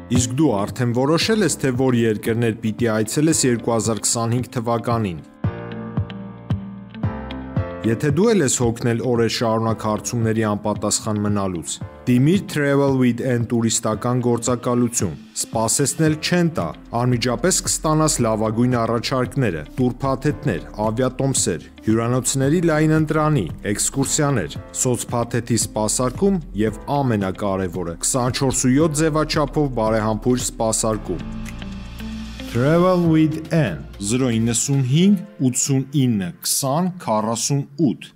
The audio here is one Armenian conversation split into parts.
Իսկ դու արդեն որոշել ես, թե որ երկրներ պիտի այցելես 2025 թվականին։ Եթե դու ես հոգնել օրեր շարունակ հարցումների անպատասխան մնալուց, դիմիր Travel with N տուրիստական գործակալություն, սպասեցնել չեն տա, անմիջապես կստանաս լավագույն առաջարկները, տուրփաթեթներ, ավիատոմսեր, հյուրանոցների լայն ընտրանի, էքսկուրսիաներ, սոցփաթեթի սպասարկում եւ ամենակարևորը 24/7 ձևաչափով բարեհամբույր սպասարկում։ Travel with N 095 89 20 48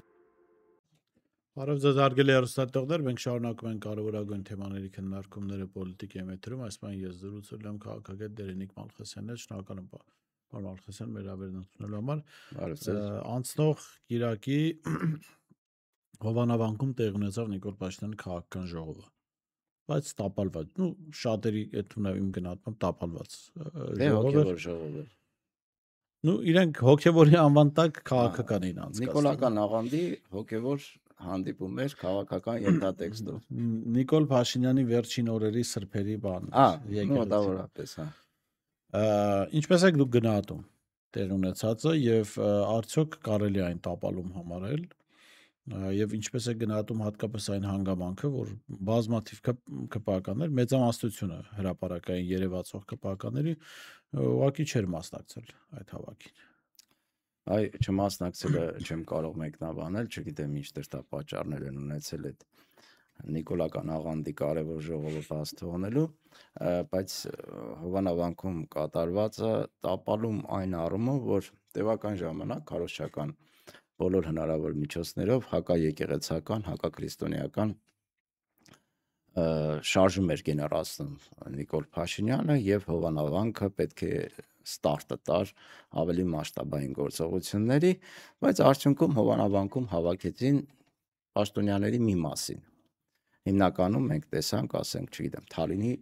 Բարև ձեզ հարգելի հեռուստատեղներ, մենք շարունակում ենք կարևորագույն թեմաների քննարկումները պոլիտիկայի մեթրում, այս բան ես զրուցել եմ քաղաքագետ Դերենիկ Մալխասյանն, շնորհակալ եմ պարոն Մալխասյան մեր հավերն ընդունելու համար։ Անցնող Կիրակի Հովանավանքում տեղի ունեցավ Նիկոլ Փաշինյանի քաղաքական ժողովը, բայց տապալված, շատերի այդ իմ գնահատմամբ տապալված ժողով էր։ Իրենք հոգևորի անվան տակ քաղաքական էին անցկացնում։ Նիկոլական աղանդի հոգևոր հանդիպում էր քաղաքական ենթատեքստով։ Նիկոլ Փաշինյանի վերջին օրերի սրբերի բան։ Մոտավորապես, Ինչպես եք դուք գնահատում տեղի ունեցածը եւ արդյոք կարելի է այն տապալում համարել եւ ինչպես է գնահատում հատկապես այն հանգամանքը, որ բազմաթիվ ԿՊԱ-կաններ մեծամասնությունը հրապարակային երևացող ԿՊԱ-կաների ուղղակի չէր մասնակցել այդ հավաքին։ Այ չմասնակցելը չեմ կարող մեկնաբանել, չգիտեմ ինչ դրտա պատճառներ են ունեցել այդ Նիկոլական աղանդի կարևոր ժողովը բաց թողնելու, բայց Հովանավանքում կատարվածը տապալում այն առումով, որ տևական ժամանակ քարոզչական բոլոր հնարավոր միջոցներով հակաեկեղեցական, հակաքրիստոնեական շարժում էր գեներացնում Նիկոլ Փաշինյանը եւ Հովանավանքը պետք է ստարտը տար ավելի մասշտաբային գործողությունների, բայց արդյունքում Հովանավանքում հավաքեցին պաշտոնյաների մի մասին։ Հիմնականում մենք տեսանք, ասենք, չգիտեմ, Թալինի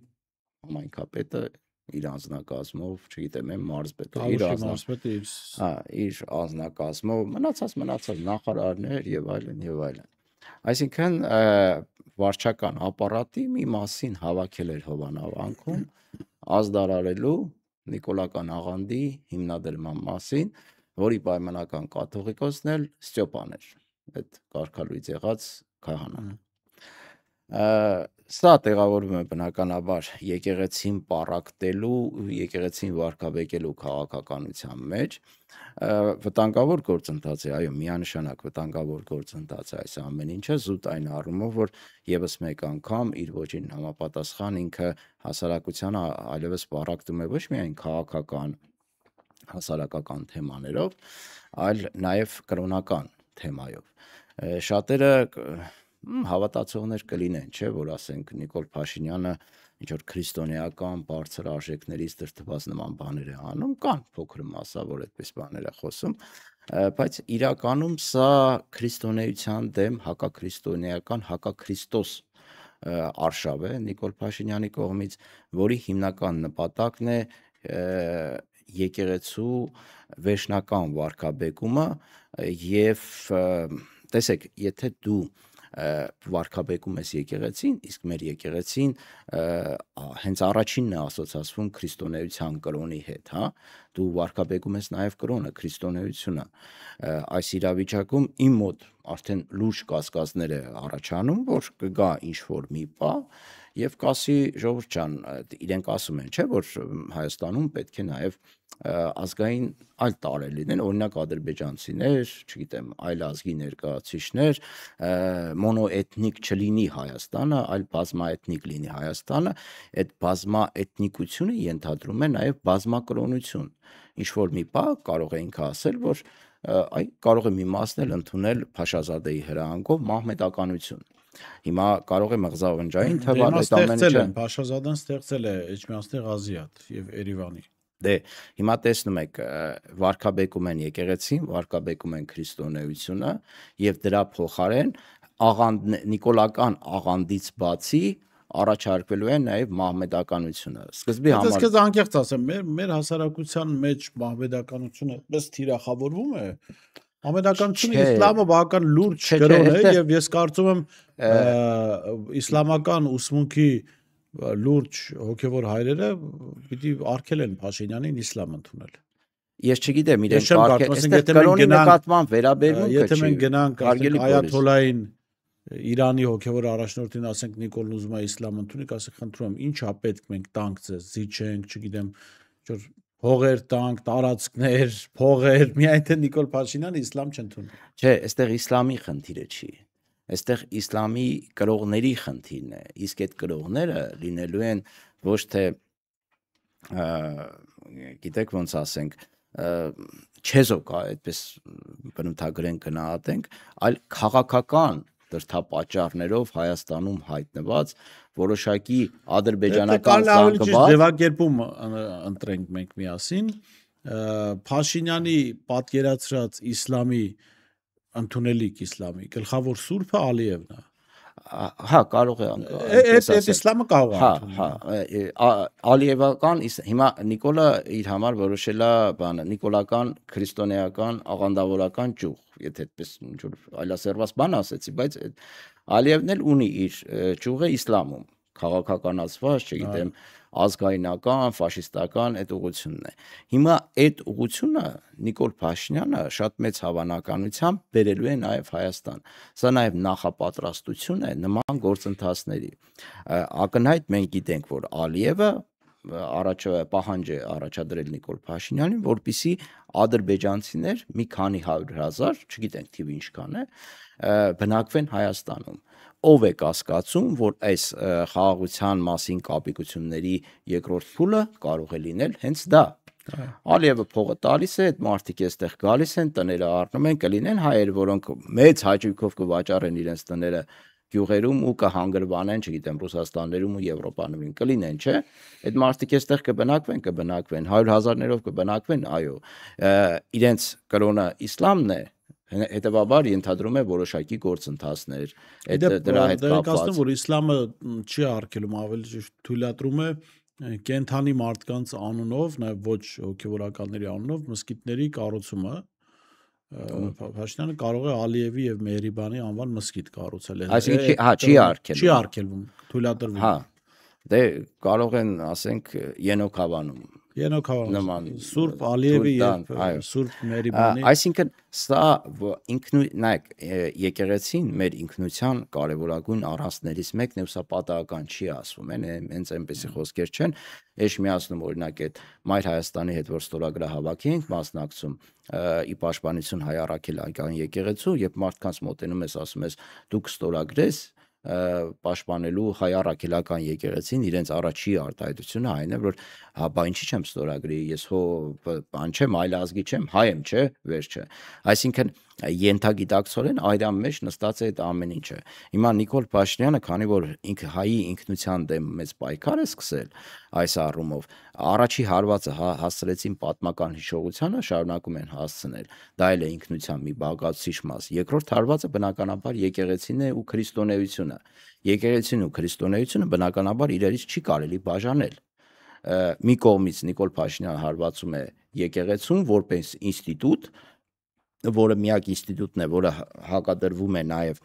համայնքապետը իր անձնակազմով, չգիտեմ, մարզպետը իր անձնակազմով, մնացած նախարարներ եւ այլն։ Այսինքն վարչական ապարատի մի մասին հավաքել էր Հովանավանքում ազդարարելու Նիկոլական աղանդի հիմնադրման մասին, որի պայմանական կաթողիկոսն էլ Ստյոպան էր, այդ կարգալույծ եղած քահանան։ Սա տեղավորվում է բնականաբար եկեղեցին պառակտելու, եկեղեցին վարկաբեկելու քաղաքականության մեջ, վտանգավոր գործընթաց է, այո, միանշանակ վտանգավոր գործընթաց է այս ամեն ինչը, զուտ այն առումով, որ եւս մեկ անգամ իր ոճին համապատասխան ինքը հասարակությանը այլևս պառակտում է ոչ միայն քաղաքական, հասարակական թեմաներով, այլ նաեւ կրոնական թեմայով։ Շատերը հավատացողներ կլինեն, չէ, որ ասենք Նիկոլ Փաշինյանը ինչ-որ քրիստոնեական բարձր արժեքներից դրդված նման բաներ է անում, կան փոքր մասա, որ այդպես բաներ է խոսում, բայց իրականում սա քրիստոնեության դեմ հակաքրիստոնեական, հակաքրիստոս արշավ է Նիկոլ Փաշինյանի կողմից, որի հիմնական նպատակն է եկեղեցու վերջնական վարկաբեկումը եւ տեսեք, եթե դու վարկաբեկում ես եկեղեցին, իսկ մեր եկեղեցին հենց առաջինն է ասոցացվում քրիստոնեության կրոնի հետ, դու վարկաբեկում ես նաև կրոնը, քրիստոնեությունը, այս իրավիճակում իմ մոտ արդեն լուրջ կասկածներ է առաջանում, որ կգա ինչ-որ մի պահ եւ կասի ժողովուրդ ջան, իրենք ասում են, չէ, որ Հայաստանում պետք է նաև ազգային այլ տարրեր լինեն, օրինակ ադրբեջանցիներ, չգիտեմ, այլ ազգի ներկայացուցիչներ, մոնոէթնիկ չլինի Հայաստանը, այլ բազմաէթնիկ լինի Հայաստանը, այդ բազմաէթնիկությունը ենթադրում է նաև բազմակրոնություն։ Ինչ որ մի բան կարող է ինքը ասել, որ այ կարող է մի մասն էլ ընդունել Փաշազադեի հրահանգով մահմեդականություն։ Հիմա կարող է մղձավնջային թվալ այդ ամեն ինչը։ Փաշազադեն ստեղծել է Էջմիածնի Ղազիաթ եւ Երևանի։ Դե, հիմա տեսնում եք, վարկաբեկում են եկեղեցին, վարկաբեկում են քրիստոնեությունը եւ դրա փոխարեն Նիկոլական աղանդից բացի առաջարկվելու է նաև մահմեդականությունը։ Սկզբի համար Ես անկեղծ ասեմ, մեր հասարակության մեջ մահմեդականությունը այդպես թիրախավորվում է։ Մահմեդականությունը իսլամը բավական լուրջ կրոն է եւ ես կարծում եմ իսլամական ուսմունքի լուրջ հոգևոր հայրերը պիտի արգելեն Փաշինյանին իսլամ ընդունել։ Ես չգիտեմ իրենք Ես չեմ արգել, կարծում, այստեղ եթե մենք կրոնի գնանք- նկատմամբ վերաբերմունքը Եթե չի։ մենք գնանք հարգելի ասենք Բորիս։ Այաթոլային Իրանի հոգևոր առաջնորդին ասենք Նիկոլ ուզում է իսլամ ընդունի, ասենք խնդրում եմ, ինչա պետք մենք տանք ձեզ, զիջենք, չգիտեմ, որ փողեր տանք, տարածքներ, փողեր, միայն թե Նիկոլ Փաշինյանը իսլամ չընդունի։ Չէ, այստեղ իսլամի խնդիրը չի։ Այստեղ իսլամի կրողների խնդիրն է։ Իսկ այդ կրողները լինելու են ոչ թե գիտեք ոնց ասենք, չեզոք, այդպես բնութագրեն գնահատենք, այլ քաղաքական դրդապատճառներով Հայաստանում հայտնված որոշակի ադրբեջանական ավելի ճիշտ զանգված ձևակերպում ընտրենք մենք միասին, Փաշինյանի պատկերացրած իսլամի ընդունելիք իսլամի գլխավոր սուրբը Ալիևն է։ հա կարող է Այդ իսլամը կարող է ընդունել։ Ալիևական հիմա Նիկոլը իր համար որոշել է բանը նիկոլական քրիստոնեական աղանդավորական ճյուղ, եթե այդպես ինչ որ այլասերված բան ասեցի, բայց Ալիևն էլ ունի իր ճյուղը իսլամում, քաղաքականացված, չգիտեմ, ազգայնական, ֆաշիստական այդ ուղղությունն է։ Հիմա այդ ուղղությունը Նիկոլ Փաշինյանը շատ մեծ հավանականությամբ բերելու է նաև Հայաստան։ Սա նաև նախապատրաստություն է նման գործընթացների։ Ակնհայտ մենք գիտենք, որ Ալիևը պահանջ է առաջադրել Նիկոլ Փաշինյանին, որպեսզի ադրբեջանցիներ մի քանի 100,000, չգիտենք թիվը ինչքան է, բնակվեն Հայաստանում։ Ով է կասկածում, որ այս խաղաղության մասին կապիկությունների երկրորդ փուլը կարող է լինել հենց դա։ Ալիևը փողը տալիս է, այդ մարդիկ այստեղ գալիս են, տները առնում են, կլինեն հայեր, որոնք մեծ հաճույքով կվաճառեն իրենց տները գյուղերում ու կհանգրվանեն, չգիտեմ, Ռուսաստաններում ու Եվրոպաներում կլինեն, չէ։ Այդ մարդիկ այստեղ կբնակվեն, 100,000-ներով կբնակվեն, այո։ Իրենց կրոնը իսլամն է, հետևաբար ենթադրում է որոշակի գործընթացներ դրա հետ կապված։ Որ իսլամը չի արգելում, ավելի ճիշտ թույլատրում է կենթանի մարդկանց անունով, նաև ոչ հոգևորականների անունով մզկիթների կառուցումը։ Փաշինյանը կարող է Ալիևի եւ Մեհրիբանի անվան մզկիթ կառուցել։ Այսինքն, հա, չի արգելվում։ Չի արգելվում, թույլատրվում։ Հա։ Դե կարող են, ասենք, Ենոք Հավանում Նման Սուրբ Ալիևի եւ Սուրբ Մեհրիբանի։ Այսինքն սա նայեք, եկեղեցին մեր ինքնության կարևորագույն առանցքներից մեկն է, ու սա պատահական չի ասվում, հենց այնպեսի խոսքեր չեն։ Էջ միացնում օրինակ այդ Մայր Հայաստանի հետ որ ստորագրահավաքի ենք մասնակցում ի պաշտպանություն հայ առաքելական եկեղեցու, երբ մարդկանց մոտենում ես ասում ես դուք ստորագրես պաշտպանելու հայ առաքելական եկեղեցին իրենց առաջի արտահայտությունը այն է, որ հա բա ինչի չեմ ստորագրի, ես բան չեմ, այլ ազգի չեմ, հայ եմ, չէ, վերջը։ Այսինքն ենթագիտակցորեն այրան մեջ նստած է այդ ամեն ինչը։ Հիմա Նիկոլ Փաշինյանը, քանի որ հայի ինքնության դեմ մեծ պայքար է սկսել այս առումով, առաջի հարվածը հասցրեցին պատմական հիշողությանը, շարունակում են հասցնել, դա էլ է ինքնության մի բաղկացուցիչ մաս։ Երկրորդ հարվածը բնականաբար եկեղեցին է ու քրիստոնեությունը։ Եկեղեցին ու քրիստոնեությունը բնականաբար իրարից չի կարելի բաժանել։ Մի կողմից Նիկոլ Փաշինյանը հարվածում է եկեղեցուն որպես ինստիտուտ, որը միակ ինստիտուտն է, որը հակադրվում է նաև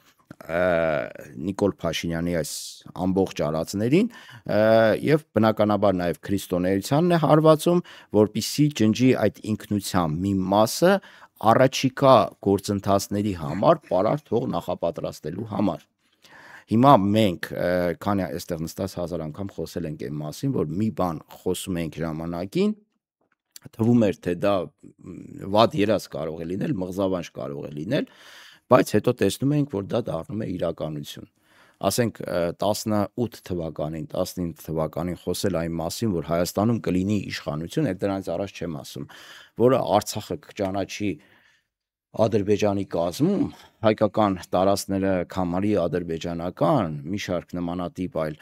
Նիկոլ Փաշինյանի այս ամբողջ արածներին եւ բնականաբար նաև քրիստոնեությանն է հարվածում, որպիսի ջնջի այդ ինքնության մի մասը առաջիկա գործընթացների համար պարարտ հող նախապատրաստելու համար։ Հիմա մենք քանի այստեղ նստած 1000 անգամ խոսել ենք այն մասին, որ մի բան խոսում ենք ժամանակին, թվում էր թե դա վատ երազ կարող է լինել, մղզավանջ կարող է լինել, բայց հետո տեսնում ենք, որ դա դառնում է իրականություն։ Ասենք 18 թվականին, 19 թվականին խոսել այն մասին, որ Հայաստանում կլինի իշխանություն, այդ դրանից առաջ չեմ ասում, որը Արցախը կճանաչի Ադրբեջանի կազմում, հայկական տարածքները կհամարի ադրբեջանական, մի շարք նմանատիպ այլ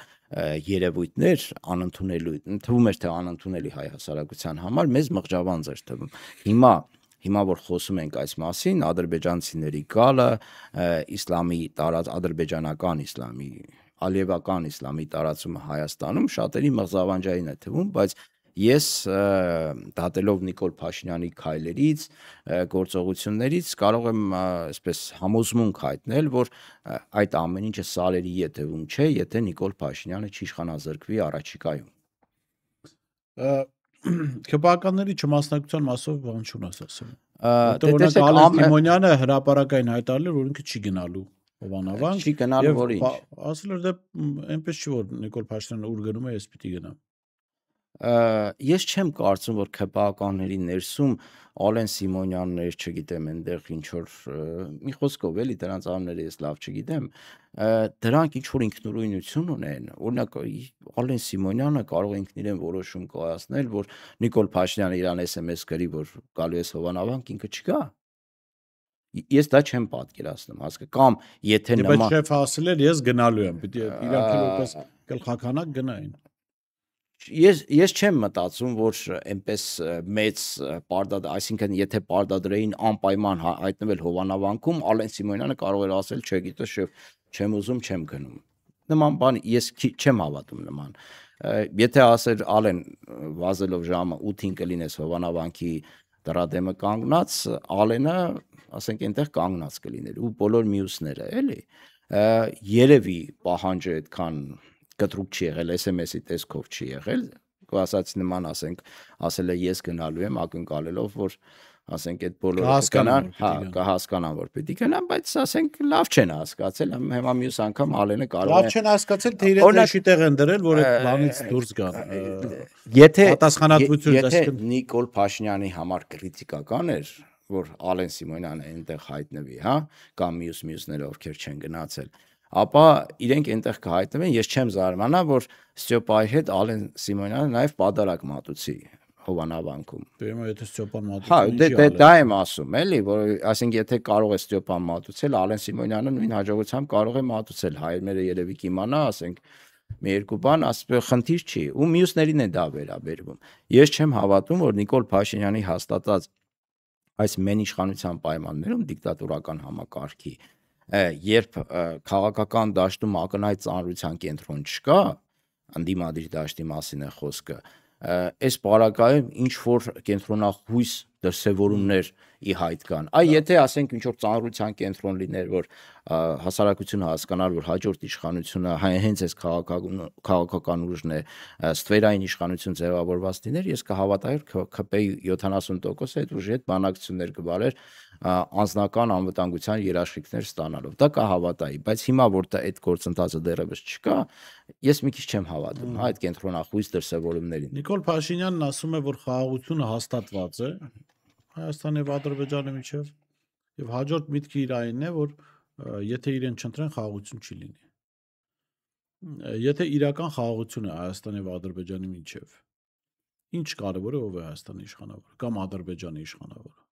երևույթներ անընդունելու, թվում էր թե անընդունելի հայ հասարակության համար, մեզ մղջավանձ էր թվում։ Հիմա որ խոսում ենք այս մասին, ադրբեջանցիների գալը, իսլամի ադրբեջանական իսլամի, ալիևական իսլամի տարածումը Հայաստանում շատերի մղձավանջային է թվում, բայց ես դատելով Նիկոլ Փաշինյանի քայլերից, գործողություններից կարող եմ այսպես համոզմունք հայտնել, որ այդ ամեն ինչը սարերի ետևում չէ, եթե Նիկոլ Փաշինյանը չիշխանազրկվի առաջիկայում։ ՔՊԱ-ականների չմասնակցության մասով բան չունես ասում։ Տեսեք, Ալեն Սիմոնյանը հրապարակային հայտարարել, որ ինքը չի գնալու Հովանավանք։ Չի գնալու, որ ինչ։ Ասել էր դե այնպես չի, որ Նիկոլ Փաշինյանը ուր գնում է, ես պիտի գնամ։ Ես չեմ կարծում, որ ՔՊԱ-ականների ներսում Ալեն Սիմոնյաններ, չգիտեմ, այնտեղ ինչ որ մի խոսքով էլի դրանց անունները ես լավ չգիտեմ, դրանք ինչ որ ինքնուրույնություն ունեն։ Օրինակ Ալեն Սիմոնյանը կարող է ինքն իրեն որոշում կայացնել, որ Նիկոլ Փաշինյանը իրան SMS գրի, որ գալու ես Հովանավանք, ինքը չգա։ Ես դա չեմ պատկերացնում, հասկա, կամ եթե նման Բայց շեֆը ասել էր ես գնալու եմ, պիտի իրանք որպես գլխականակ գնային։ Ես չեմ մտածում, որ այնպես մեծ պարտադիր, այսինքն եթե պարտադրեին անպայման հայտնվել Հովանավանքում, Ալեն Սիմոնյանը կարող էր ասել, չէ, գիտես, շեֆ, չեմ ուզում, չեմ գնում։ Նման բան ես չեմ հավատում նման։ Եթե ասեր Ալեն վազելով ժամը 8-ին կլինես Հովանավանքի դրադեմը կանգնած, Ալենը, ասենք, այնտեղ կանգնած կլիներ ու բոլոր մյուսները, էլի։ Երևի պահանջը այդքան կտրուկ չի եղել, SMS-ի տեսքով չի եղել, ասած նման ասենք, ասել է ես գնալու եմ ակնկալելով, որ ասենք այդ բոլորը կգնան, կհասկանան, որ պիտի գնան, բայց ասենք լավ չեն հասկացել, հիմա մյուս անգամ Ալենը կարող է լավ չեն հասկացել, թե իրենց էշի տեղ են դրել, որ այդ բանից դուրս գան։ Եթե Նիկոլ Փաշինյանի համար քրիտիկական էր, որ Ալեն Սիմոնյանը այնտեղ հայտնվի, հա, կամ մյուսները ովքեր չեն գնացել, ապա իրենք այնտեղ կհայտնվեն, ես չեմ զարմանա, որ Ստյոպայի հետ Ալեն Սիմոնյանը նաև պատարակ մատուցի Հովանավանքում։ Բեմը եթե Ստյոպան մատուցի։ Հա, դա եմ ասում, էլի, որ այսինքն եթե կարող է Ստյոպան մատուցել, Ալեն Սիմոնյանը նույն հաջողությամբ կարող է մատուցել, հայրները երևի կիմանա, ասենք, մի երկու բան, ասես խնդիր չի, ու մյուսներին է դա վերաբերվում։ Ես չեմ հավատում, որ Նիկոլ Փաշինյանի հաստատած այս մեն իշխանության պայմաններում դիկտատորական համակարգի երբ քաղաքական դաշտում ակնհայտ ծանրության կենտրոն չկա, ընդդիմադիր դաշտի մասին է խոսքը, այս պարագայում ինչ որ կենտրոնախույս դրսևորումներ ի հայտ կան։ Այ եթե ասենք ինչ որ ծանրության կենտրոն լիներ, որ հասարակությունը հասկանար, որ հաջորդ իշխանությունը հենց այս քաղաքական ուժն է, ստվերային իշխանություն ձևավորված լիներ, ես կհավատայի ՔՊ-ի 70% այդ ուժի հետ բանակցություններ կվարեր անձնական անվտանգության երաշխիքներ ստանալով։ Դա կհավատայի, բայց հիմա որ այդ գործընթացը դեռևս չկա, ես մի քիչ չեմ հավատում այդ կենտրոնախույս դրսևորումներին։ Նիկոլ Փաշինյանն ասում է, որ խաղաղությունը հաստատված է Հայաստանի եւ Ադրբեջանի միջև եւ հաջորդ միտքը իր այնն է, որ եթե իրեն չընտրեն, խաղաղություն չի լինի։ Եթե իրական խաղաղություն է Հայաստանի եւ Ադրբեջանի միջև, ինչ կարևոր է ով է Հայաստանի իշխանավորը կամ Ադրբեջանի իշխանավորը։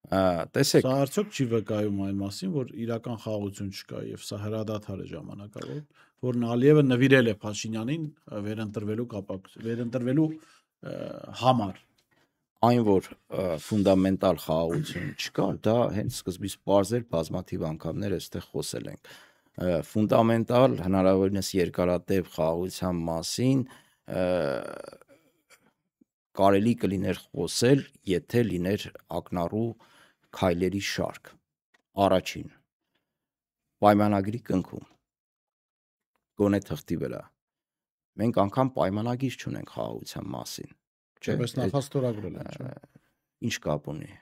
Տեսեք, սա արդյոք չի վկայում այն մասին, որ իրական խաղաղություն չկա եւ սա հրադադար է ժամանակավոր, որն Ալիևը նվիրել է Փաշինյանին վերընտրվելու համար։ Այն որ ֆունդամենտալ խաղաղություն չկա, դա հենց սկզբից պարզ էր, բազմաթիվ անգամներ այստեղ խոսել ենք։ Ֆունդամենտալ հնարավորինս երկարատև խաղաղության մասին կարելի կլիներ խոսել, եթե լիներ ակնառու քայլերի շարք։ Առաջին պայմանագրի կնքում գոնե թղթի վրա մենք անգամ պայմանագիր չունենք խաղաղության մասին, չէ՞, բայց նախաստորագրել են, չէ՞։ Ինչ կապ ունի։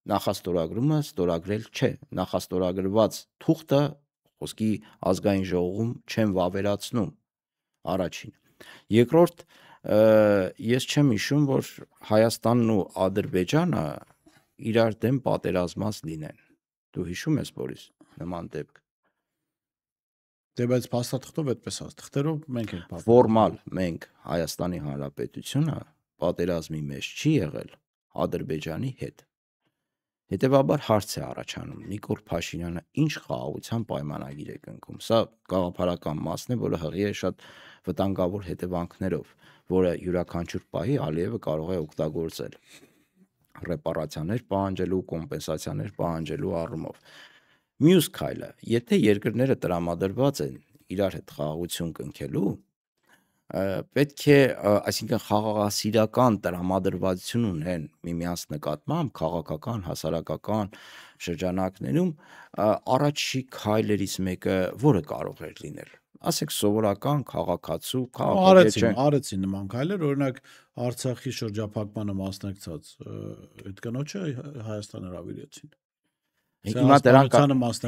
Նախաստորագրումը ստորագրել չէ, նախաստորագրված թուղթը խոսքի ազգային ժողովում չեն վավերացնում։ Առաջին։ Երկրորդ, ես չեմ հիշում, որ Հայաստանն ու Ադրբեջանը իրար դեմ պատերազմած լինեն։ Դու հիշում ես, Բորիս, նման դեպք։ Դե բայց փաստաթղթով այդպես է, թղթերով մենք ենք պատերազմ։ Ֆորմալ մենք Հայաստանի Հանրապետությունը պատերազմի մեջ չի եղել Ադրբեջանի հետ։ Հետևաբար հարց է առաջանում, Նիկոլ Փաշինյանը ինչ խաղաղության պայմանագիր է կնքում։ Սա գաղափարական մասն է, որը հղի է շատ վտանգավոր հետևանքներով, որը յուրաքանչյուր պահի Ալիևը կարող է օգտագործել ռեպարացիաներ պահանջելու, կոմպենսացիաներ պահանջելու առումով։ Մյուս քայլը, եթե երկրները տրամադրված են իրար հետ խաղաղություն կնքելու, պետք է, այսինքն խաղաղասիրական տրամադրվածություն ունեն միմյանց նկատմամբ քաղաքական, հասարակական շրջանակներում, առաջի քայլերից մեկը որը կարող էր լինել։ Ասենք սովորական քաղաքացու, քաղաքացի արեցին նման քայլեր, օրինակ Արցախի շրջափակմանը մասնակցած այդ կնոջը Հայաստան հրավիրեցին։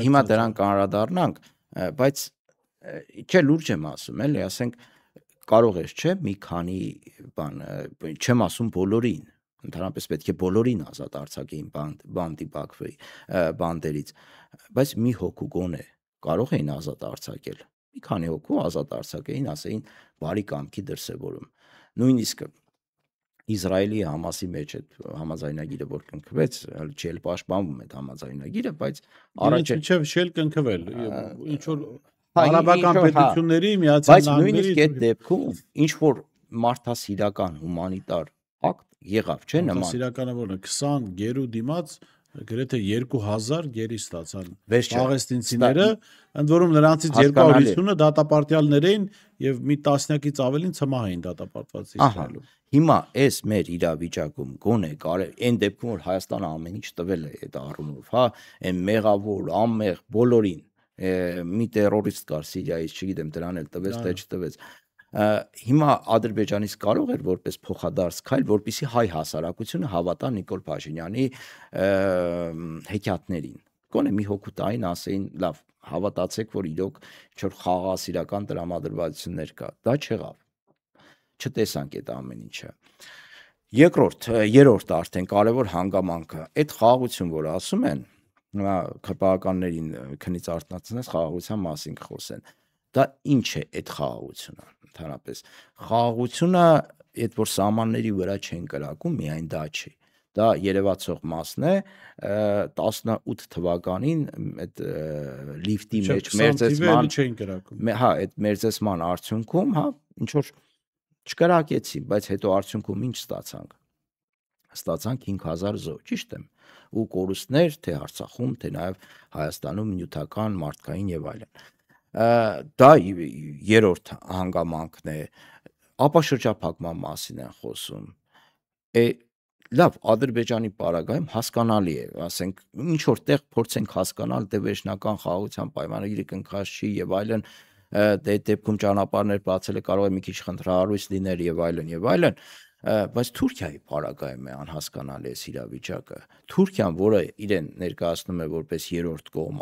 Հիմա դրանք անդրադառնանք, բայց չէ, լուրջ եմ ասում, էլի, ասենք կարող է, չէ, մի քանի բան, չեմ ասում բոլորին, ընդհանրապես պետք է բոլորին ազատ արձակեին բանդերից, բայց մի հոգու գոնե կարող էին ազատ արձակել, մի քանի հոգու ազատ արձակեին, ասեին բարի կամքի դրսևորում, նույնիսկ Իսրայելի Համասի մեջ այդ համաձայնագիրը որ կնքվեց, չէ, պաշտպանվում այդ համաձայնագիրը, բայց առաջ չէ կնքվել, ինչ որ արաբական պետությունների Միացյալ Նահանգների, բայց նույնիսկ այդ դեպքում ինչ որ մարդասիրական հումանիտար ակտ եղավ, չէ, նման։ Մարդասիրականը որն է 20 գերու դիմաց գրեթե 2000 գերի ստացան պաղեստինցիները, ընդ որում նրանցից 250-ը դատապարտյալներ էին եւ մի տասնյակից ավելին ցմահ էին դատապարտված Իսրայելում։ Հիմա այս մեր իրավիճակում գոնե այն դեպքում որ Հայաստանը ամեն ինչ տվել է այդ առումով, հա, այն մեղավոր, անմեղ բոլորին մի տերորիստ կար Սիրիայից, չգիտեմ, դրան էլ տվեց, թե չտվեց։ Հիմա Ադրբեջանից կարող էր որպես փոխադարձ քայլ, որպեսզի հայ հասարակությունը հավատա Նիկոլ Փաշինյանի հեքիաթներին։ Գոնե մի հոգու տային ասեին, լավ, հավատացեք, որ իրոք ինչ-որ խաղաղասիրական տրամադրվածություններ կա։ Դա չեղավ։ Չտեսանք այդ ամեն ինչը։ Երրորդ արդեն կարևոր հանգամանքը, այդ խաղաղություն, որ ասում են, քրպահականներին քնից արթնացնես խաղաղության մասին կխոսեն։ Դա ինչ է այդ խաղաղությունը, ընդհանրապես։ Խաղաղությունը, այդ որ սահմանների վրա չեն կրակում, միայն դա չի։ Դա երևացող մասն է 18 թվականին այդ լիֆտի մեջ այդ մերձեցման արդյունքում, հա, ինչ որ չկրակեցին, բայց հետո արդյունքում ինչ ստացանք։ Ստացանք 5000 զոհ, ճիշտ եմ, ու կորուստներ թե Արցախում, թե նաև Հայաստանում նյութական, մարդկային եւ այլն։ Դա երրորդ հանգամանքն է, ապա շրջափակման մասին են խոսում։ Լավ, Ադրբեջանի պարագայում հասկանալի է, ասենք, ինչ որտեղ փորձենք հասկանալ, դե վերջնական խաղաղության պայմանագիրը կնքած չի եւ այլն, դե դեպքում ճանապարհներ բացել է, կարող է մի քիչ խնդրահարույց լինել եւ այլն, բայց Թուրքիայի պարագայում է անհասկանալի այս իրավիճակը։ Թուրքիան, որը իրեն ներկայացնում է որպես երրորդ կողմ,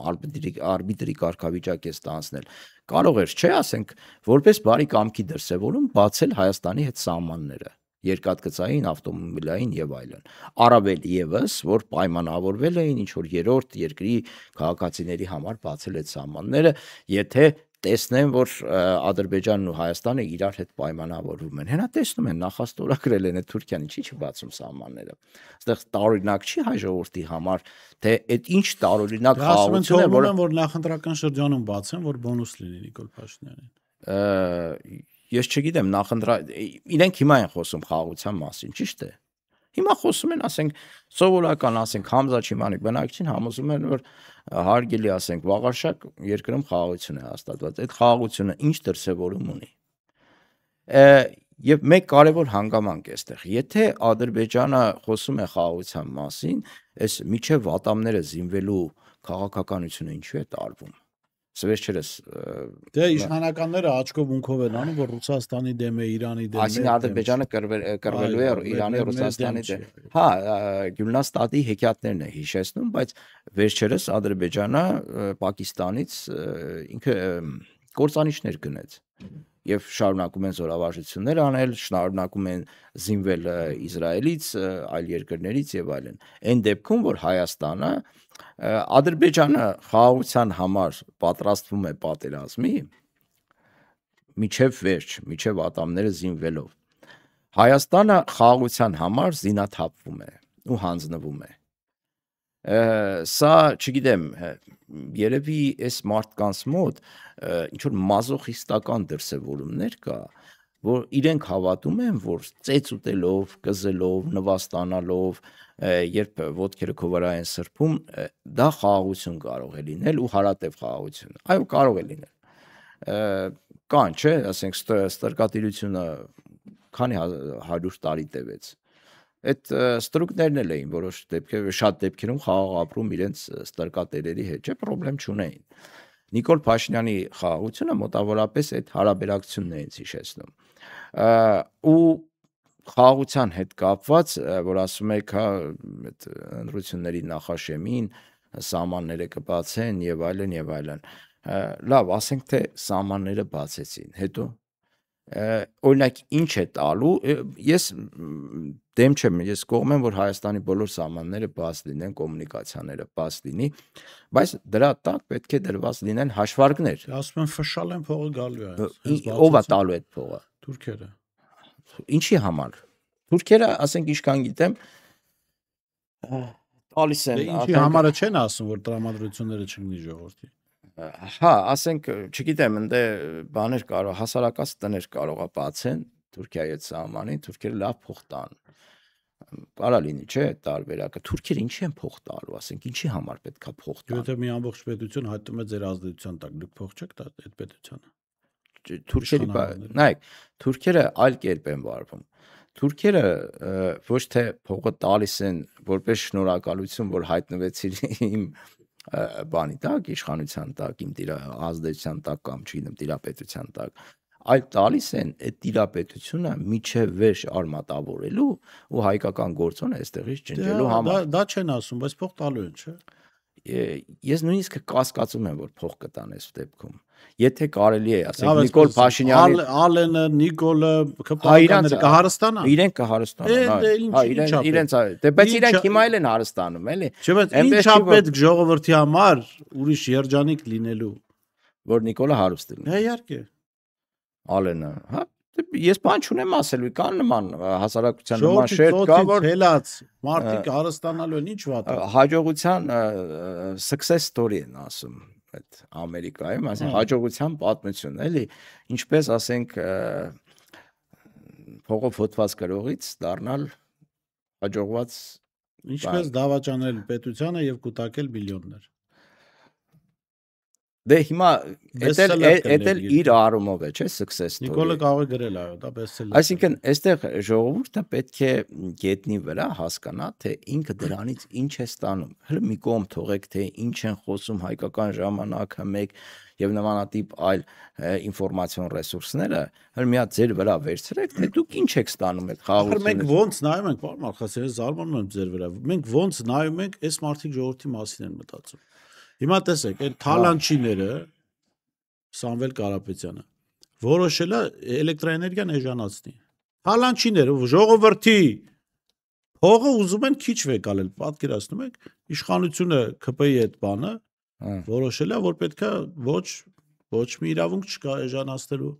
արբիտրի կարգավիճակ է ստանձնել, կարող էր, չէ, ասենք, որպես բարի կամքի դրսևորում բացել Հայաստանի հետ սահմանները, երկաթգծային, ավտոմոբիլային եւ այլն։ Առավել եւս, որ պայմանավորվել էին ինչ որ երրորդ երկրի քաղաքացիների համար բացել այդ սահմանները, եթե տեսնեն, որ Ադրբեջանն ու Հայաստանը իրար հետ պայմանավորվում են։ Հենա տեսնում են, նախաստորագրել են Թուրքիան, ինչի՞ չբացում սահմանները։ Այստեղ տարօրինակ չի հայ ժողովրդի համար, թե այդ ինչ տարօրինակ խաղաղություն է, որ նախընտրական շրջանում բացեն, որ բոնուս լինի Նիկոլ Փաշինյանին։ Ես չգիտեմ, իրենք հիմա են խոսում խաղաղության մասին, ճիշտ է։ Հիմա խոսում են, ասենք, սովորական, ասենք, Համզա Չիմանի բնակիչին համոզում են, որ հարգելի, ասենք, վաղարշակ երկրում խաղաղություն է հաստատված։ Այդ խաղաղությունը ինչ դրսևորում ունի։ Եվ մեկ կարևոր հանգամանք է այստեղ։ Եթե Ադրբեջանը խոսում է խաղաղության մասին, այս միջև ատամները զինվելու քաղաքականությունը ինչու է տարվում։ Վերջերս դե իշխանականները աչքով ունքով են անում, որ Ռուսաստանի դեմ է, Իրանի դեմ է։ Այսինքն Ադրբեջանը կռվելու է Իրանի, Ռուսաստանի դեմ։ Հա, Գյուլնաստատի հեքիաթներն է հիշեցնում, բայց վերջերս Ադրբեջանը Պակիստանից ինքը կործանիչներ գնեց եւ շարունակում են զորավարժություններ անել, շարունակում են զինվել Իսրայելից, այլ երկրներից եւ այլն։ Այն դեպքում, որ Հայաստանը Ադրբեջանը խաղաղության համար պատրաստվում է պատերազմի, միջև վերջ, միջև ատամները զինվելով։ Հայաստանը խաղաղության համար զինաթափվում է ու հանձնվում է։ Սա, չգիտեմ, երևի այս մարդկանց մոտ ինչ որ մազոխիստական դրսևորումներ կա, որ իրենք հավատում են, որ ծեծ ուտելով, կզելով, նվաստանալով, երբ ոտքերը քո վրա են սրբում, դա խաղաղություն կարող է լինել ու հարատև խաղաղություն։ Այո, կարող է լինել։ կան, չէ, ասենք ստրկատիրությունը քանի 100 տարի տևեց։ Այդ ստրուկներն էլ էին որոշ դեպքեր, շատ դեպքերում խաղաղ ապրում իրենց ստրկատերերի հետ, չէ, խնդրեմ չունեին։ Նիկոլ Փաշինյանի խաղաղությունը մոտավորապես այդ հարաբերակցությունն է ինձ հիշեցնում։ Ու խաղաղության հետ կապված, որ ասում եք, հա, այդ ընտրությունների նախաշեմին սահմանները կբացեն եւ այլն եւ այլն։ Լավ, ասենք թե սահմանները բացեցին, հետո օրինակ ինչ է տալու, ես դեմ չեմ, ես կողմ եմ, որ Հայաստանի բոլոր սահմանները բաց լինեն, կոմունիկացիաները բաց լինի, բայց դրա տակ պետք է դրված լինեն հաշվարկներ։ Ասում են ֆշալ են փողը գալու է։ Ո՞վ է տալու այդ փողը։ Թուրքերը։ Ինչի համար։ Թուրքերը, ասենք ինչքան գիտեմ, տալիս են։ Ինչի համարը չեն ասում, որ տրամադրությունները չունի ժողովրդի։ Հա, ասենք, չգիտեմ, ընդ բաներ կարող, հասարակած տներ կարող է բացեն Թուրքիայի հետ սահմանին, թուրքերը լավ փող տան։ Կարա լինի, չէ, տարբերակը։ Թուրքերը ինչի են փող տալու, ասենք, ինչի համար պետքա փող տան։ Եթե մի ամբողջ պետություն հայտնում է ձեր ազդեցության տակ, դուք փող չեք տա այդ պետությանը։ Թուրքերի, նայեք, թուրքերը այլ կերպ են վարվում։ Թուրքերը ոչ թե փողը տալիս են որպես շնորհակալություն, որ հայտնվեցիր իմ բանի տակ, իշխանության տակ, իմ ազդեցության տակ կամ չգիտեմ տիրապետության տակ, այլ տալիս են այդ տիրապետությունը միջև վերջ արմատավորելու ու հայկական գործոնը այստեղից ջնջելու համար։ Դա չեն ասում, բայց փող տալու են, չէ։ Ես նույնիսկ կասկածում եմ, որ փող կտան այս դեպքում։ Եթե կարելի է, ասենք Նիկոլ Փաշինյանի Ալենը, Նիկոլը, ԿՊԱ-ները կհարստանան։ Իրենք կհարստանան, հա, իրենց, բայց իրենք հիմա էլ են հարստանում, էլի։ Չէ, բայց ինչա պետք ժողովրդի համար ուրիշ երջանիկ լինելու, որ Նիկոլը հարուստ լինի։ Հա, իհարկե։ Ալենը, հա, ես բան չունեմ ասելու, կան նման հասարակության նման շերտ կա, որ հելած մարդիկ հարստանալու են, ինչ վատ է։ Հաջողության success story են ասում այդ Ամերիկայում, ասենք հաջողության պատմություն, էլի, ինչպես ասենք փողով հոտված գրողից դառնալ հաջողված, ինչպես դավաճանել պետությանը եւ կուտակել միլիոններ։ Դե հիմա էդ էլ իր առումով է, չէ, success story։ Նիկոլը կարող է գրել, այո, դա բեսթսելեր։ Այսինքն, այստեղ ժողովուրդը պետք է գետնի վրա հասկանա, թե ինքը դրանից ինչ է ստանում։ Հələ մի կողմ թողեք, թե ինչ են խոսում հայկական ժամանակը մեկ եւ նմանատիպ այլ ինֆորմացիոն ռեսուրսները, հələ մի հատ ձեր վրա վերցրեք, թե դուք ինչ եք ստանում այդ խաղաղությունից։ Մենք ոնց նայում ենք, պարոն Մալխասյան, զարմանում եմ ձեր վրա։ Մենք ոնց նայում ենք, այս մարդիկ ժողովրդի մասին են մտածում։ Հիմա տեսեք, այդ թալանչիները Սամվել Կարապետյանը որոշել է էլեկտրաէներգիան էժանացնի։ Թալանչիները ժողովրդի փողը ուզում են քիչ վեկալել, պատկերացնում եք, իշխանությունը ԿՊ-ի այդ բանը որոշել է, որ պետքա ոչ մի իրավունք չկա էժանացնելու,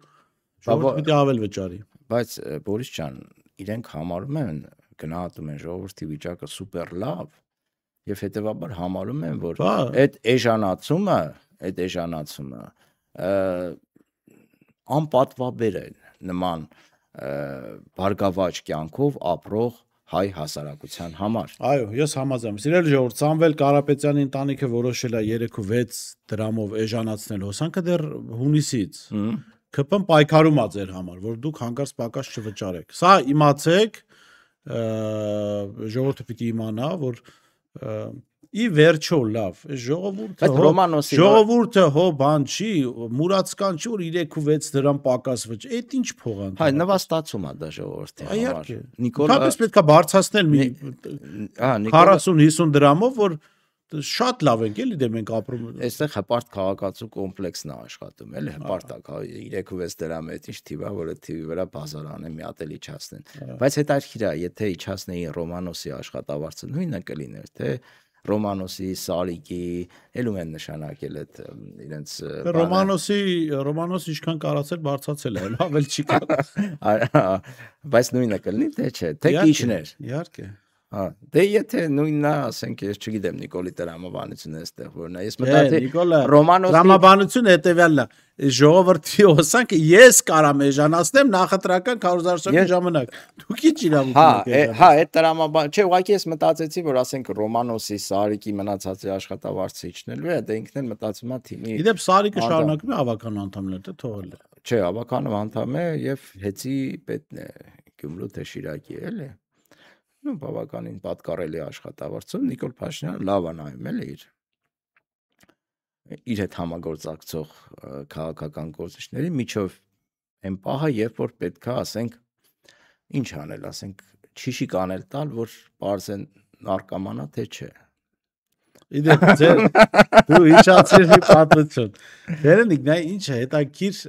ժողովուրդը պիտի ավել վճարի։ Բայց Բորիս ջան, իրենք համարում են, գնահատում են ժողովրդի վիճակը սուպեր լավ։ Եվ հետևաբար համարում են, որ այդ էժանացումը անպատվաբեր է նման բարգավաճ կյանքով ապրող հայ հասարակության համար։ Այո, ես համաձայն եմ։ Սիրելի ժողովուրդ, Սամվել Կարապետյանի ընտանիքը որոշել է 3.6 դրամով էժանացնել հոսանքը դեռ հունիսից։ ԿՊ-ն պայքարում է ձեր համար, որ դուք հանկարծ պակաս չվճարեք։ Սա իմացեք, ժողովուրդը պիտի իմանա, որ ի վերջո լավ, ժողովուրդը հո բան չի, մուրացկան չի, որ 3.6 դրամ պակաս վճ, այդ ինչ փող է։ Հայ, նվաստացում է դա ժողովրդի համար։ Նիկոլը Թափից պետք է բարձրացնել մի 40-50 դրամով, որ շատ լավ ենք էլի դե մենք ապրում։ Այստեղ հպարտ քաղաքացու կոմպլեքսն է աշխատում, էլի հպարտ է, 3.6 դրամ է, ինչ թիվ է, որ այդ թիվի վրա բազարանը մի հատ էլ իջացնեն։ Բայց հետաքրքիր է, եթե իջացնեին Ռոմանոսի աշխատավարձը, նույնը կլիներ, թե Ռոմանոսի, Սարիկի, ելում են նշանակել այդ իրենց Ռոմանոսի ինչքան կարացել բարձացել է, ավել չի կարող։ Բայց նույնը կլինի, թե չէ, թե քիչներ։ Իհարկե։ Հա, դե եթե նույնն է, ասենք ես չգիտեմ Նիկոլի տրամաբանությունը այստեղ որն է։ Ես Չէ, մտածի Նիկոլը Ռոմանոսի տրամաբանությունը հետևյալն է, ժողովրդի հոսանքը ես կարամ էժանացնեմ նախընտրական քարոզարշավի ժամանակ։ Դուք ինչ իրավունք Հա, ունեք հա, այդ տրամաբան, չէ, ուղղակի ես մտածեցի, որ ասենք Ռոմանոսի Սարիկի մնացածի աշխատավարձը իջնելու է, դե ինքն էլ մտածում է թիմի։ Իդեպ Սարիկը շարունակում է ավականու անդամներ, թե թողել է։ Չէ, ավականու անդամ է եւ հեծի պետն է Գյումրու թե Շիրակի էլի։ Ну, բավականին պատկառելի աշխատավարձով Նիկոլ Փաշինյանը լավ է նայում էլի իր հետ համագործակցող քաղաքական գործիչների միջով այն պահը, երբ որ պետքա, ասենք, ինչ անել, ասենք, չիշի կանել տալ, որ բարձեն նարկամանա թե չէ։ Իդեպ ձեր դու իջացրի մի պատմություն։ Դերենիկ նա ինչ է հետաքրիր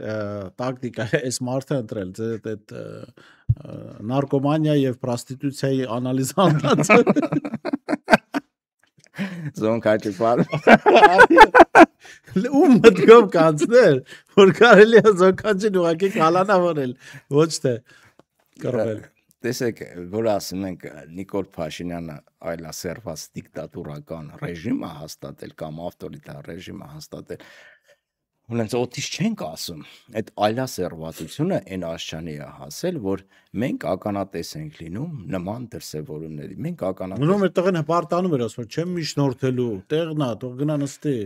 տակտիկա էս մարդը ընտրել, ձեր այդ նարկոմանիա եւ պրոստիտուցիայի անալիզ անտած։ Զոնքաճի բար։ Ում մտքով կանցներ, որ կարելի է զոնքաճին ուղղակի կալանավորել, ոչ թե կռվել։ Տեսեք, որ ասում ենք Նիկոլ Փաշինյանը այլասերված դիկտատուրական ռեժիմ է հաստատել կամ ավտորիտար ռեժիմ է հաստատել, ունենց օդից չենք ասում, այդ այլասերվածությունը այն աշխանի է հասել, որ մենք ականատես ենք լինում նման դրսևորումների, մենք ականատես Մնում էր տղեն հպարտանում էր ասում, չեմ միջնորդելու, տեղն է, թող գնա նստի։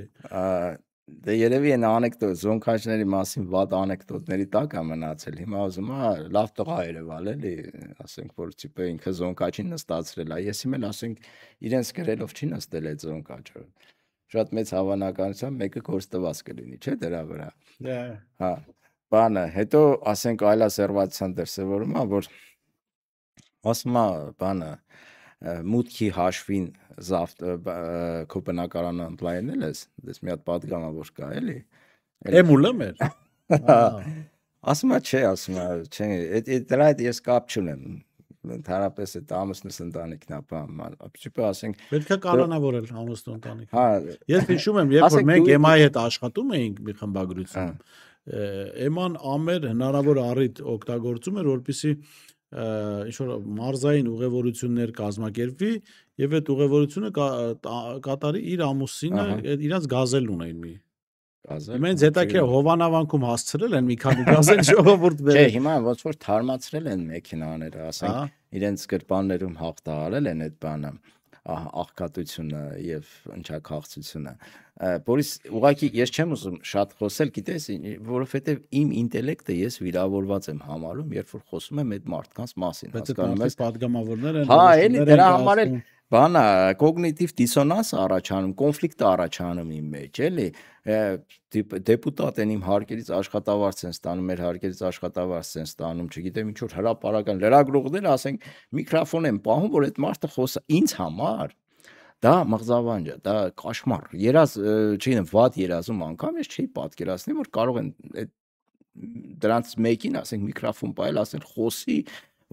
Դե երևի այն անեկդոտ զոնքաճների մասին վատ անեկդոտների տակ է մնացել։ Հիմա ուզում է լավ տղա երևալ էլի, ասենք որ տիպը ինքը զոնքաճին նստացրել է։ Ես իմ էլ ասենք իրենց գրելով չի նստել այդ զոնքաճը։ Շատ մեծ հավանականությամբ մեկը գործ տված կլինի, չէ՞ դրա վրա։ Հա, բանը, հետո ասենք այլասերվածության դրսևորումը, որ ասում է բանը մուտքի հաշվին քո բնակարանը ընդլայնել ես, դες մի հատ պատգամա որ կա էլի։ Էմուլը մեր։ Ասում է չէ, ասում է, չէ, դրա հետ ես կապ չունեմ։ Ընդհանրապես այդ ամուսնուս ընտանիքն է, բան, ապա ասենք պետք է կանոնավորել ամուսնու ընտանիքը։ Հա, ես հիշում եմ, երբ որ մենք EMA-ի հետ աշխատում էինք մի խմբագրությունում, EMA-ն ամեր հնարավոր առիթ օգտագործում էր, որպեսզի ինչ որ մարզային ուղևորություններ կազմակերպվի եւ այդ ուղևորությունը կատարի իր ամուսինը իրանց գազել ունեն մի գազել։ Մենք հետաքրքիր Հովանավանքում հասցրել են մի քանի գազել ժողովուրդ բերել։ Չէ, հիմա ոնց որ թարմացրել են մեքենաները, ասենք իրենց գրպաններում հաղթահարել են այդ բանը աղքատությունը եւ ընչաքաղցությունը Բորիս ուղղակի ես չեմ ուզում շատ խոսել գիտես որովհետեւ իմ ինտելեկտը ես վիրավորված եմ համարում երբ որ խոսում եմ այդ մարդկանց մասին հասկանում ես պատգամավորներ են հա էլի դրա համար էլ բանա կոգնիտիվ դիսոնանս առաջանում կոնֆլիկտ առաջանում իմ մեջ էլի դեպուտատ են իմ հարկերից աշխատավարձ են ստանում մեր հարկերից աշխատավարձ են ստանում չգիտեմ ինչ որ հրապարական լրագրողներ ասենք միկրոֆոն են պահում որ այդ մարդը խոսա ինձ համար դա մղձավանջ է դա կաշմար երազ չգիտեմ վատ երազում անգամ ես չի պատկերացնի որ կարող են դրանց մեկին ասենք միկրոֆոն պահել ասեն խոսի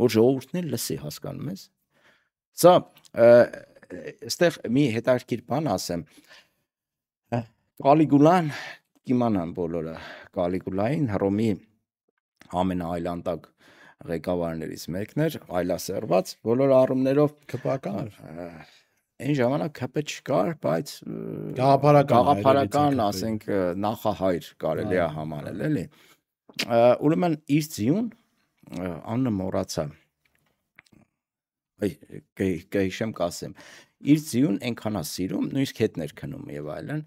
որ ժողովուրդն էլ լսի հասկանում ես սա այստեղ մի հետաքրքիր բան ասեմ Կալիգուլան կիմանան բոլորը Կալիգուլային Հռոմի ամենաայլանդակ ղեկավարներից մեկն էր այլասերված բոլոր առումներով քպական էր այն ժամանակ քպը չկար բայց գաղափարական ասենք նախահայր կարելի է համարել էլի ուրեմն իր ձյուն անունը մոռացա կհիշեմ կասեմ իր ձյուն այնքան է սիրում նույնիսկ հետներ քնում եւ այլն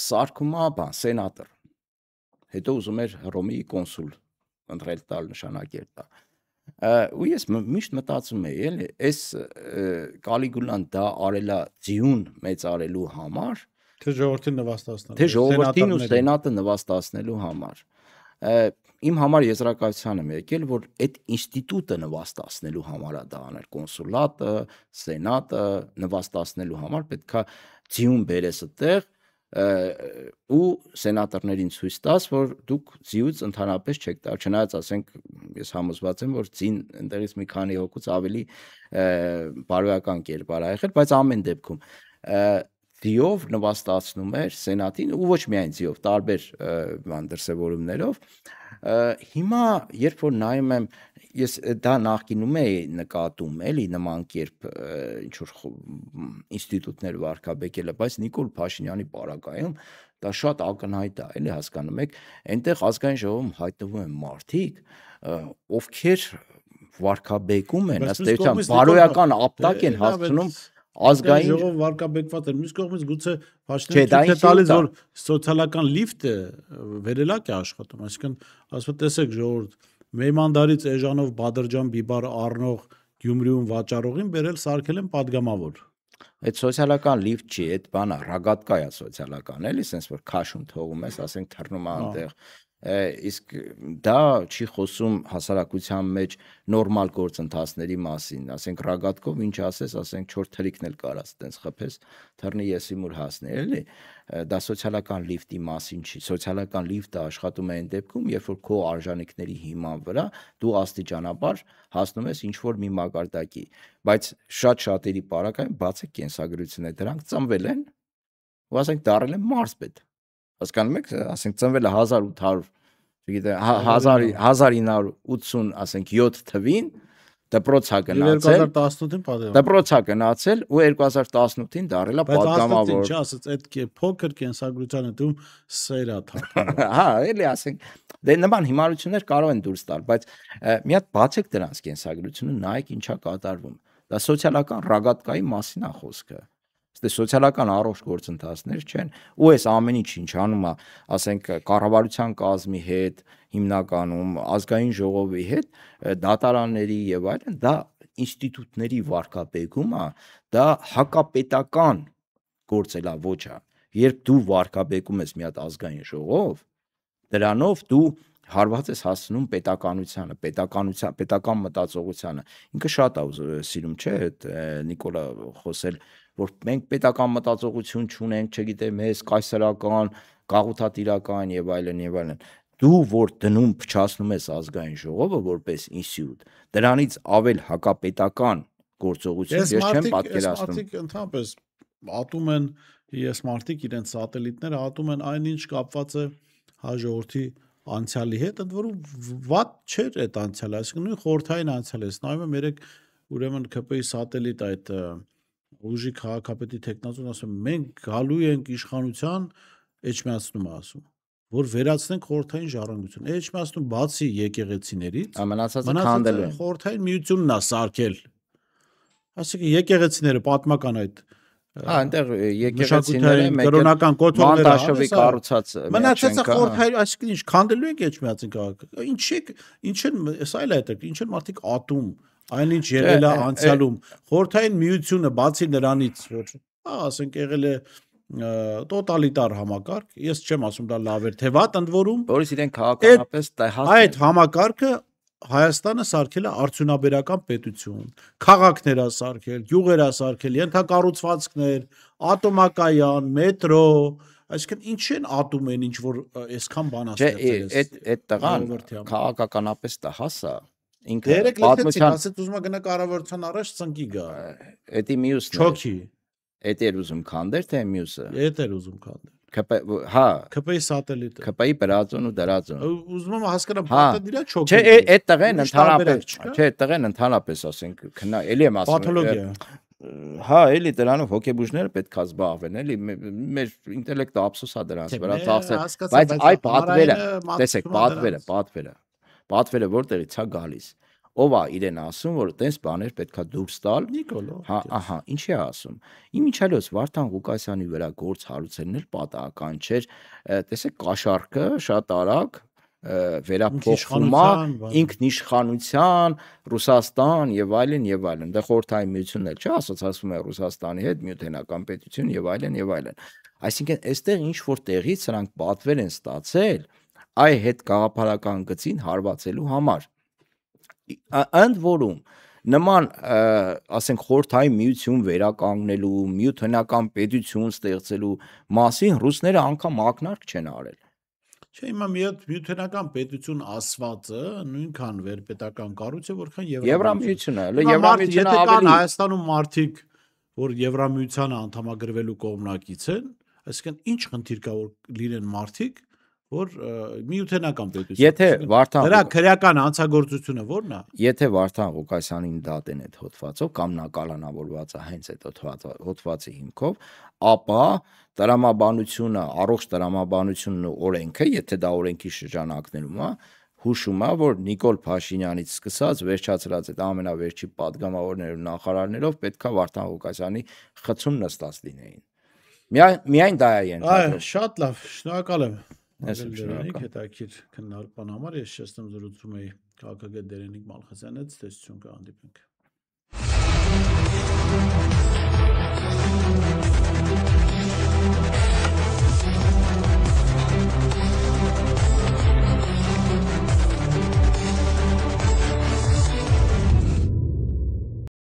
սարքում է բան սենատոր հետո ուզում էր Հռոմի կոնսուլ ընտրել տալ նշանակել տա ու ես միշտ մտածում եի էլի այս Կալիգուլան դա արելա ձյուն մեծ արելու համար թե ժողովրդին նվաստացնելու թե ժողովրդին ու սենատը նվաստացնելու համար իմ համար եզրակացության եմ եկել որ այդ ինստիտուտը նվաստացնելու համար է դա անել կոնսուլատը սենատը նվաստացնելու համար պետքա ձյուն բերես այդտեղ ու սենատորներին ցույց տաս որ դուք ձյուց ընդհանրապես չեք տար չնայած ասենք ես համոզված եմ որ ձին այնտեղից մի քանի հոգուց ավելի բարոյական կերպար ա եղել բայց ամեն դեպքում ձիով նվաստացնում էր սենատին ու ոչ միայն ձիով, տարբեր դրսևորումներով։ Հիմա երբ որ նայում եմ, ես դա նախկինում էի նկատում, էլի նման կերպ ինչ որ ինստիտուտներ վարկաբեկելը, բայց Նիկոլ Փաշինյանի պարագայում դա շատ ակնհայտ է, էլի հասկանում եք, այնտեղ ազգային ժողովում հայտնվում են մարդիկ, ովքեր վարկաբեկում են, ըստ էության բարոյական ապտակ են հասցնում ազգային ժողով վարկաբեկված էր, մյուս կողմից գուցե Փաշինյանը տալիս, որ սոցիալական լիֆտը վերելակ է աշխատում, այսինքն ասում տեսեք ժողովուրդ, Մեյմանդարից Էժանով Բադրջան Բիբար առնող Գյումրիում վաճառողին բերել սարքել են падգամավոր։ Այդ սոցիալական լիֆտ չի, այդ բանը ռագատկա է սոցիալական, էլի, sense որ քաշում թողում ես, ասենք թռնում է այնտեղ։ Իսկ դա չի խոսում հասարակության մեջ նորմալ գործընթացների մասին, ասենք ռագատկով ինչ ասես, ասենք 4 թրիկն էլ կարաս տենց խփես, թռնի եսիմուր հասնի, էլի, դա սոցիալական լիֆտի մասին չի, սոցիալական լիֆտը աշխատում է այն դեպքում, երբ որ քո արժանինքների հիման վրա դու աստիճանաբար հասնում ես ինչ որ մի մակարդակի, բայց շատ-շատերի պարագայում բացեք կենսագրությունը, դրանք ծնվել են, ու ասենք դարել են մարզպետ։ Հասկանում եք, ասենք ծնվել է 1800, չգիտեմ, 1980, ասենք 7 թվին, դպրոցա գնացել, 2018-ին պատերազմ։ դպրոցա գնացել ու 2018-ին դարել է падգամավոր։ Բայց ասած այդ փոքր կենսագրությանը դու սերա թափում։ Հա, էլի ասենք, դե նման հիմարություններ կարող են դուրս տալ, բայց մի հատ բացեք դրանց կենսագրությունը, նայեք ինչա կատարվում։ Դա սոցիալական ռագատկայի մասին է խոսքը։ Դե սոցիալական առողջ գործընթացներ չեն, ու այս ամեն ինչ անում է, ասենք կառավարության կազմի հետ, հիմնականում ազգային ժողովի հետ, դատարանների եւ այլն, դա ինստիտուտների վարկաբեկում է, դա հակապետական գործելավոճ է։ Երբ դու վարկաբեկում ես մի հատ ազգային ժողով, դրանով դու հարված ես հասցնում պետականությանը, պետական մտածողությանը։ Ինքը շատ է սիրում, չէ՞, այդ Նիկոլա խոսել, որ մենք պետական մտածողություն չունենք, չգիտեմ, ես կայսերական, գաղութատիրական եւ այլն եւ այլն։ Դու որ դնում փչացնում ես ազգային ժողովը որպես ինստիտուտ, դրանից ավել հակապետական գործողություն ես չեմ պատկերացնում։ Մարդիկ ընդհանրապես ատում են, ես մարդիկ իրենց սատելիտները ատում են այնինչ կապված է հաջորդի անցյալի հետ, ընդ որում վատ չէր այդ անցյալը, այսինքն նույն խորհրդային անցյալը է, նայում եմ երեք ուրեմն ԿՊ-ի սատելիտ այդ ուժի քաղաքապետի տեխնացուն ասում, մենք գալու ենք իշխանության, Էջմիածնում ասում, որ վերացնենք խորհրդային ժառանգություն։ Էջմիածնում բացի եկեղեցիներից, մնացածը քանդելու են։ խորհրդային միությունն է սարքել։ Այսինքն եկեղեցիները պատմական այդ այնտեղ եկեղեցիները կրոնական կոթողները Մանտաշովի կառուցած մնացածը խորհրդային, այսինքն ինչ քանդելու ենք Էջմիածին քաղաքը։ Ինչ են, այս այլ է այդտեղ, ինչ են մարդիկ ատում, այնինչ եղել է անցյալում։ Խորհրդային միությունը բացի նրանից, որ ասենք եղել է տոտալիտար համակարգ, ես չեմ ասում դա լավ էր, թե վատ, ընդ որում, որից իրեն քաղաքականապես այդ համակարգը Հայաստանը սարքել է արդյունաբերական պետություն, քաղաքներ է սարքել, գյուղեր է սարքել, ենթակառուցվածքներ, ատոմակայան, մետրո, այսինքն ինչ են ատում են, ինչ որ այսքան բան ստեղծել է։ Այդ տղան քաղաքականապես դա հասա։ Ինքը պատմության, ասած ուզում է գնա կառավարության առաջ ծնկի գա։ Էդի մյուսն է։ Չոքի։ Էդ էր ուզում քանդեր, թե մյուսը։ Էդ էր ուզում քանդեր։ Հա, ԿՊ-ի սատելիտը։ ԿՊ-ի բրածուն ու դրածուն։ Ուզում եմ հասկանամ, պատը դիրա չոքի։ Չէ, այդ տղեն ընդհանրապես, չէ, այդ տղեն ընդհանրապես, ասենք, էլի եմ ասում։ Պաթոլոգիա։ Հա, էլի դրանով հոգեբուժները պետքա զբաղվեն, էլի մեր ինտելեկտը ափսոս է դրանց վրա ծախսել, բայց այ պատվերը, տեսեք, պատվերը որտեղից է գալիս։ Ով է իրեն ասում, որ տես բաներ պետքա դուրս տալ։ Նիկոլո։ Հա, ահա, ինչի է ասում։ Իմիջիալոց Վարդան Ղուկասյանի վրա գործ հարուցելն էլ պատահական չէր։ Տեսեք, կաշառքը շատ արագ վերափոխվում է ինքնիշխանության, Ռուսաստան եւ այլն եւ այլն։ Դե խորհրդային միությունն էլ չէ, ասոցացվում է Ռուսաստանի հետ, միութենական պետություն եւ այլն եւ այլն։ Այսինքն, այստեղ ինչ որ տեղից սրանք պատվեր են ստացել այ հետ գաղափարական գծին հարվածելու համար։ Ընդ որում նման ասենք խորհրդային միություն վերականգնելու, միութենական պետություն ստեղծելու մասին ռուսները անգամ ակնարկ չեն արել։ Չէ, հիմա մի հատ միութենական պետություն ասվածը նույնքան վերպետական կառույց է, որքան Եվրամիությունը, Եվրամիությունը ավելի Հայաստանում մարդիկ որ Եվրամիությանը անդամագրվելու կողմնակից են, այսինքն ինչ խնդիր կա որ լինեն մարդիկ, որ միութենական պետություն։ Եթե Վարդան դրա քրեական հանցագործությունը ո՞րն է։ Եթե Վարդան Ղուկասյանին դատեն այդ հոդվածով կամ նա կալանավորված է հենց այդ հոդվածի հիմքով, ապա տրամաբանությունը, առողջ տրամաբանությունն ու օրենքը, եթե դա օրենքի շրջանակներում է, հուշում է, որ Նիկոլ Փաշինյանից սկսած վերջացրած այդ ամենավերջի падգամավորներով նախարարներով պետքա Վարդան Ղուկասյանի խցում նստած լինեին։ Միայն դա է ենթադրում։ Այո, շատ լավ, շնորհակալ եմ։ Ես եմ շնորհակալ։ Հետաքրքիր քննարկման համար ես շեշտեմ զրուցում էի ԿԿԳ Դերենիկ Մալխասյանից, տեսություն կհանդիպենք։